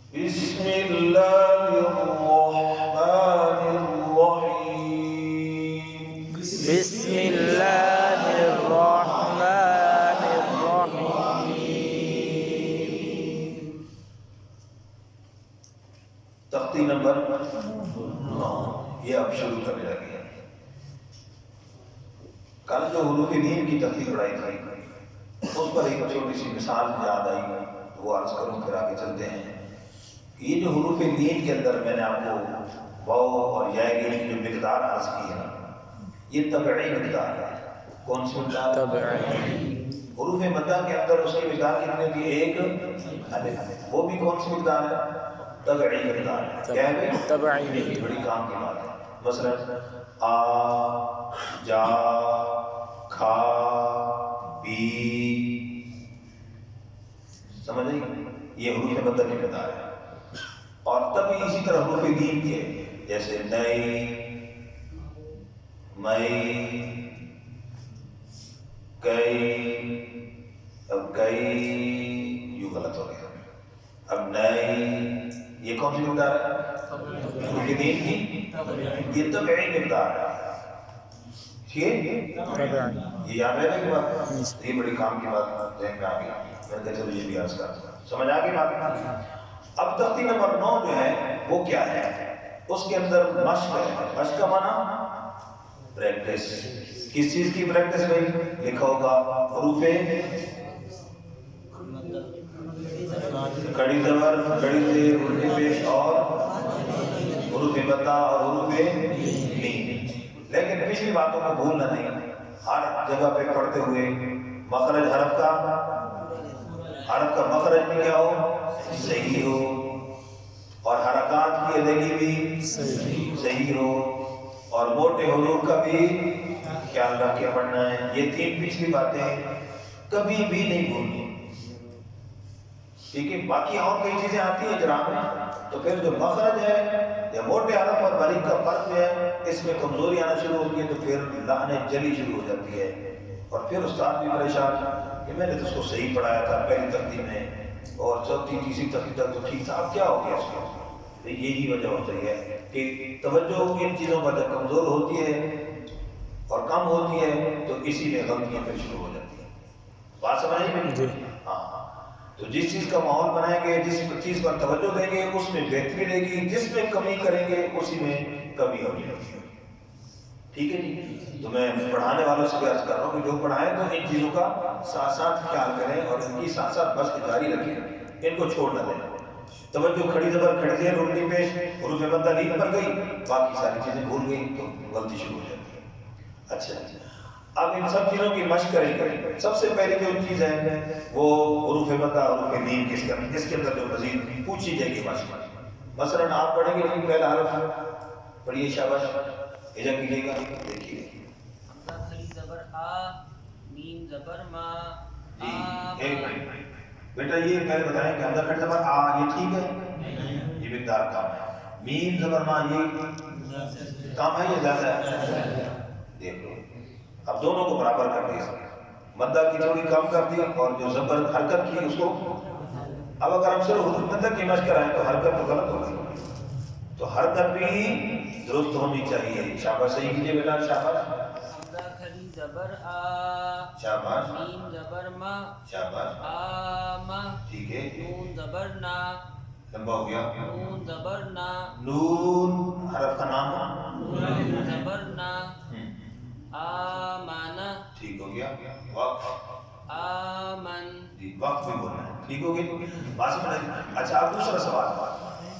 بسم الله الرحمن الرحيم. بسم الله الرحمن الرحيم. تختی نمبر 9 یہ اب شروع کرنے لگے ہیں. کل جو حروف نیم کی تختی پڑھائی تھی اس پر ایک چھوٹی سی مثال یاد آئی، وہ عرض کروں پھر آگے چلتے ہیں. یہ جو حروف نیم کے اندر میں نے آپ کو واو اور یا کی جو مقدار عرض کی ہے نا، یہ طبعی مقدار ہے. کون سی مقدار؟ طبعی. حروف مدہ کے اندر اس کی مقدار کتنی ہوتی ہے؟ ایک الف. وہ بھی کون سی مقدار ہے؟ طبعی مقدار ہے. کیا ہے؟ طبعی. بڑی کام کی بات ہے. مثلا آ جا کھا پی، سمجھ آئی؟ یہ حروف مدہ کی مقدار ہے. اور تب اسی طرح حروف نیم کے جیسے نئی، مئی، کئی. اب کئی یوں غلط ہو گیا. اب نئی، یہ کون سی مقدار ہے؟ حروف نیم کی یہ طبعی مقدار ہے. ٹھیک ہے؟ یہ یاد رہے گا کہ بات یہ بڑی کام کی بات ذہن میں آ گئی. میں کہتے ہیں یہ بھی عرض کرتا ہوں. سمجھ آ گئی بات؟ اب تختی نمبر 9 جو ہے وہ کیا ہے؟ اس کے اندر مشق ہے. مشق کا معنی پریکٹس. کس چیز کی پریکٹس بھائی؟ لکھا ہوگا حروف کڑی زبر، کڑی زیر، الٹی پیش اور حروف مدہ اور حروف نیم. لیکن پچھلی باتوں کو بھولنا نہیں. ہر جگہ پہ پڑھتے ہوئے مخرج حرف کا مخرج بھی کیا ہو؟ صحیح ہو. اور حرکات کی ادائیگی بھی صحیح ہو. اور موٹے حروف کا بھی خیال رکھ کے پڑھنا ہے. یہ 3 پچھلی باتیں کبھی بھی نہیں بھولنی. ٹھیک ہے؟ باقی اور کئی چیزیں آتی ہیں اجرا میں، تو پھر جو مخرج ہے یا موٹے حرف اور باریک کا فرق ہے، اس میں کمزوری آنا شروع ہوتی ہے تو پھر لعنت جلی شروع ہو جاتی ہے. اور پھر استاد بھی پریشان کہ میں نے تو اس کو صحیح پڑھایا تھا پہلی تختی میں اور چوتھی تیسری تختی تک تو ٹھیک تھا، اب کیا ہو گیا اس کو؟ تو یہی وجہ ہوتی ہے کہ توجہ ان چیزوں پر جب کمزور ہوتی ہے اور کم ہوتی ہے تو اسی میں غلطیاں پھر شروع ہو جاتی ہیں. بات سمجھ آئی میری؟ ہاں. تو جس چیز کا ماحول بنائیں گے، جس چیز پر توجہ دیں گے اس میں بہتری رہے گی. جس میں کمی کریں گے اسی میں کمی ہوگی. ٹھیک ہے جی؟ تو میں پڑھانے والوں سے بھی عرض کر رہا ہوں کہ جو پڑھائیں تو ان چیزوں کا ساتھ ساتھ خیال کریں اور ان کی ساتھ ساتھ مشق جاری رکھیں. ان کو چھوڑ نہ دیں. توجہ کھڑی زبر، کھڑی زیر، الٹی پیش، حروف مدہ نیم پر گئی، باقی ساری چیزیں بھول گئی تو غلطی شروع ہو جاتی ہے. اچھا اب ان سب چیزوں کی مشق کریں گے. سب سے پہلی جو چیز ہے وہ حروف مدہ، حروف نیم اس کے اندر جو مزید پوچھی جائے گی مشق. مثلا آپ پڑھیں گے نہیں پہلا حرف پڑھیے، شاباش اجا کیجیے گا. دیکھیے کھڑی زبر آ، میم زبر ما. جی ایک منٹ بیٹا، یہ پہلے بتائیں کہ حمزہ کھڑی زبر آ یہ ٹھیک ہے؟ یہ مقدار کم ہے. میم زبر ما یہ کم ہے یا زیادہ ہے؟ دیکھ لو. اب دونوں کو برابر کر دیا. مدہ کی تھوڑی کم کر دی اور جو زبر حرکت کی اس کو. اب اگر ہم صرف حروف مدہ کی مشق کرائیں تو حرکت تو غلط ہوگی. تو حرکت بھی درست ہونی چاہیے. شاباش صحیح کیجیے بیٹا، شاباش. حمزہ کھڑی زبر آ، شاباش. میم زبر ما. شاباش. آما. ٹھیک ہے. نون زبر نا. لمبا ہو گیا. نون زبر نا. نون حرف کا نام. نون زبر نا. آمانا. ٹھیک ہو گیا. وقف. آمن. جی وقف بھی بولنا ہے. ٹھیک ہو گیا. بات سمجھ آئی؟ اچھا اب دوسرا سوال،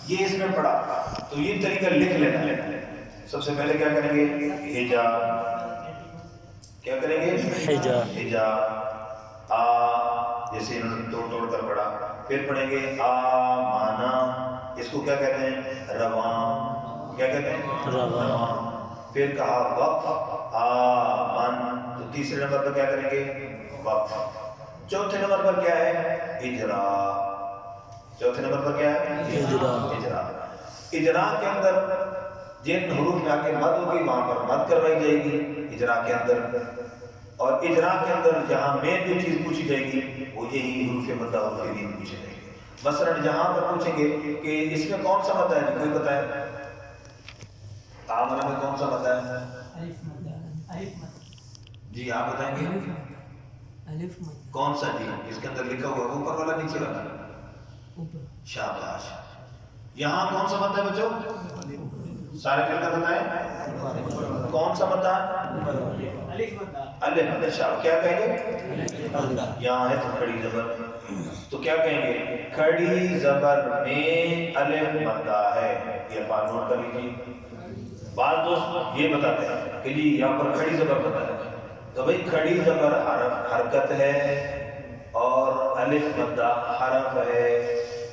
یہ اس میں پڑھا تو یہ طریقہ لکھ لینا. سب سے پہلے کیا کریں گے؟ ہجا. کیا کریں گے؟ ہجا. ہجا. آ جیسے انہوں نے توڑ کر پڑھا. پھر پڑھیں گے آ مانا. اس کو کیا کہتے ہیں؟ رواں. کیا کہتے ہیں؟ رواں. پھر کہا وقف آ من. تو تیسرے نمبر پر کیا کریں گے؟ وقف. چوتھے نمبر پر کیا ہے؟ اجرا. چوتھے نمبر پر کیا ہے؟ اجرا. اجرا. اجرا کے اندر جن حروف میں آ کے مد ہوگی وہاں پر مد کروائی جائے گی اجرا کے اندر. اور اجرا کے اندر جہاں مین جو چیز پوچھی جائے گی وہ یہی حروف مدہ، حروف نیم پوچھے جائیں گے. مثلاً جہاں پر پوچھیں گے کہ اس میں کون سا مدہ ہے جی، کوئی بتائے آمنہ میں کون سا مدہ ہے؟ الف مد، الف مد، جی آپ بتائیں گے الف مد، الف مد، کون سا جی اس کے اندر لکھا ہوا ہے اوپر والا نیچے والا؟ اوپر، شاباش. یہاں کون سا مدہ ہے بچوں؟ سارے مل کر بتائیں کون سا مدہ ہے؟ الف مد، الف مدہ. شاباش. کیا کہیں گے؟ یہاں ہے تو کھڑی زبر، تو کیا کہیں گے؟ کھڑی زبر میں الف مدہ ہے. یہ بات نوٹ کر لیجیے. بعض دوست یہ بتاتے ہیں کہ جی یہاں پر کھڑی زبر بتا ہے، تو بھئی کھڑی زبر حرکت ہے اور الف مدہ حرف ہے،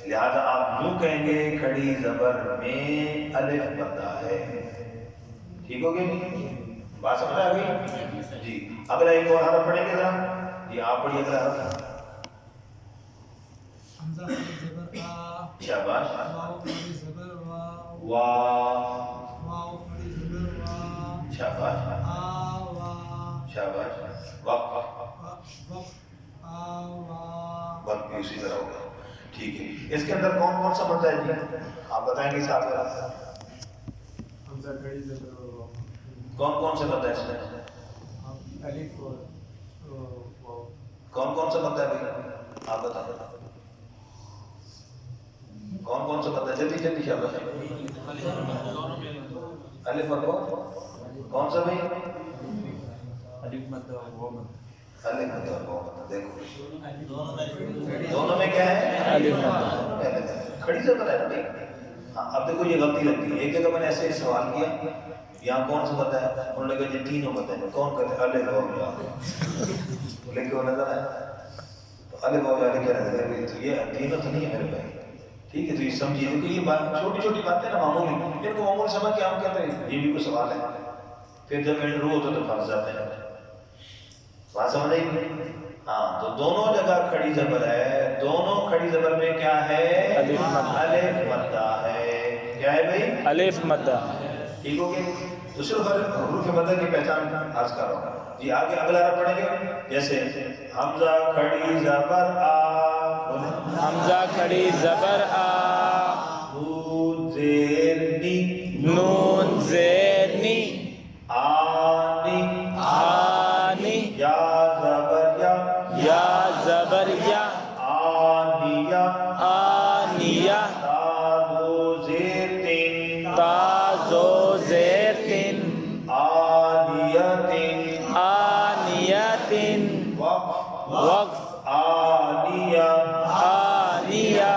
لہذا آپ یوں کہیں گے کھڑی زبر میں الف مدہ ہے. ٹھیک ہو گیا جی؟ بات سمجھ آ گئی جی. اگلا ایک اور حرف پڑھیں گے ذرا جی، آپ پڑھیے اگلا حرف. حمزہ کھڑی زبر آ، شاباش. واو کھڑی زبر وا، وا. واو کھڑی زبر وا، شاباش. آ وا، شاباش. وقف. وقف، آ وا، وقت بھی اسی طرح ہوگا. ٹھیک ہے. اس کے اندر کون کون سا مدہ ہے جی؟ آپ بتائیں گے صاحب ذرا. حمزہ کھڑی زبر وا، کون کون سے مدہ ہے اس میں؟ الف اور واو. کون کون سا مدہ ہے بھائی آپ بتائیں. کون کون سا مدہ ہے؟ جلدی جلدی شاباش. الف اور واو. کون سا بھائی؟ الف مد اور واو مد. الف مدہ اور واو مدہ. دیکھو دونوں میں کیا ہے؟ الف مدہ. کھڑی زبر ہے نا بھائی. ہاں اب دیکھو یہ غلطی لگتی ہے. ایک جگہ میں نے ایسے سوال کیا یہاں کون سا مدہ ہے؟ انہوں نے کہا یہ تینوں مدہ ہیں. کون کہتے ہیں؟ الف واو یا. لیکن وہ نظر آیا تو الف واو یا لکھا رہتا ہے. تو یہ تینوں تو نہیں ہے میرے بھائی. ٹھیک ہے. تو یہ سمجھیے دیکھو یہ بات چھوٹی چھوٹی باتیں نا معمولی، ان کو معمول سمجھ کے ہم کہتے ہیں یہ بھی کوئی سوال ہے. پھر جب انٹرو ہوتا ہے تو پھنس جاتے ہیں. بات سمجھ آئی؟ ہاں تو دونوں جگہ کھڑی زبر ہے. دونوں کھڑی زبر میں کیا ہے؟ الف مدہ. الف مدہ ہے. کیا ہے بھائی؟ الف مدہ. ٹھیک ہو گیا. دوسرے حروف مدہ کی پہچان عرض کر رہا ہوں جی. آگے اگلا حرف پڑھیں گے جیسے حمزہ کھڑی زبر آ، حمزہ کھڑی زبر آ، نون زیر نی، نون زیر نی، آنی، آنی، یا زبر یا، یا زبر یا، آنیہ، آنیہ، تا دو زیر تین، تا زو زیر تن، آنیتن، آنیتن، وقف، وقف، آنیہ. آنیہ.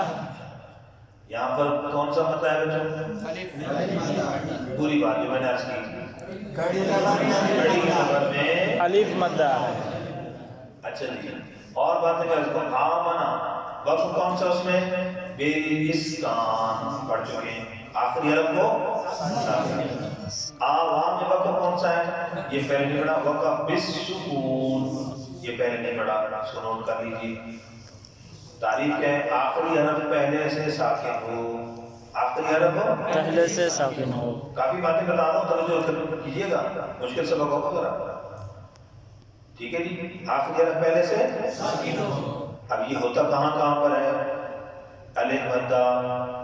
یہاں پر کون سا مدہ ہے بچوں؟ پوری بات جو میں نے عرض کی کھڑی زبر میں الف مدہ ہے. اچھا جی. اور باتیں کر اس کو آمنا وقف کون سا اس میں؟ بالاسکان پڑھ چکے ہیں. آخری حرف کو آواں میں وقف کون سا ہے؟ یہ پہلے نہیں پڑھا. وقف بالسکون یہ پہلے نہیں پڑھا. اس کو نوٹ کر لیجیے. تعریف کیا ہے؟ آخری حرف پہلے سے ساکن ہو. آخری حرف پہلے سے ساکن ہو. کافی باتیں بتا رہا ہوں توجہ کیجیے گا. مشکل سبق ہوگا ذرا. ٹھیک ہے جی. آخری حرف پہلے سے ساکن ہو. اب یہ ہوتا کہاں کہاں پر ہے؟ الف مدہ،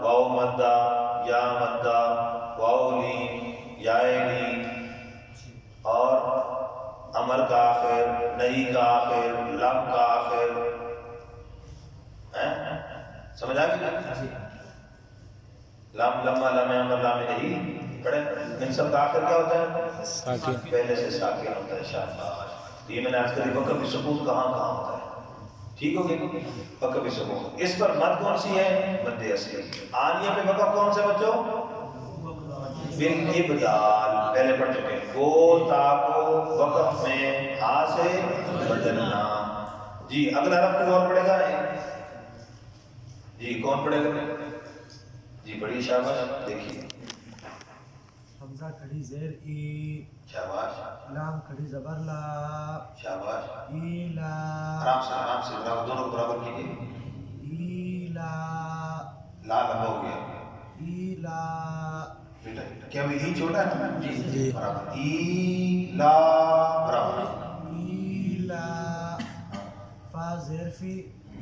واو مدہ، یا مدہ، واو لین، یا لین، اور امر کا آخر، نہیں کا آخر، لم کا آخر. سمجھ آ گئی؟ لام لما لام امر لام نہیں پڑھے. ان سب کا آخر کیا ہوتا ہے؟ ساکن. پہلے سے ساکن ہوتا ہے. شاباش. یہ میں نے آج کل وقف بھی سکون کہاں کہاں ہوتا ہے. ٹھیک ہو گیا. وقف بھی سکون. اس پر مد کون سی ہے؟ مد اصلی. آنیہ پہ وقف کون سے بچوں؟ بالابدال پہلے پڑھ چکے ہیں. گو تا کو وقف میں ہا سے بدلنا. جی اگلا حرف کوئی اور پڑھے گا؟ جی کون پڑھے گا؟ جی بڑی شاباش. دیکھیے حمزہ کھڑی زیر ای، شاباش. لام کھڑی زبر لا، شاباش. ای لا، آرام سے برابر دونوں کو برابر کیجیے. ای لا، لا لمبا ہو گیا. ای لا، بیٹا کیا ابھی ای چھوٹا ہے نا؟ جی. برابر. ای لا برابر. ای لا، فا زیر فی،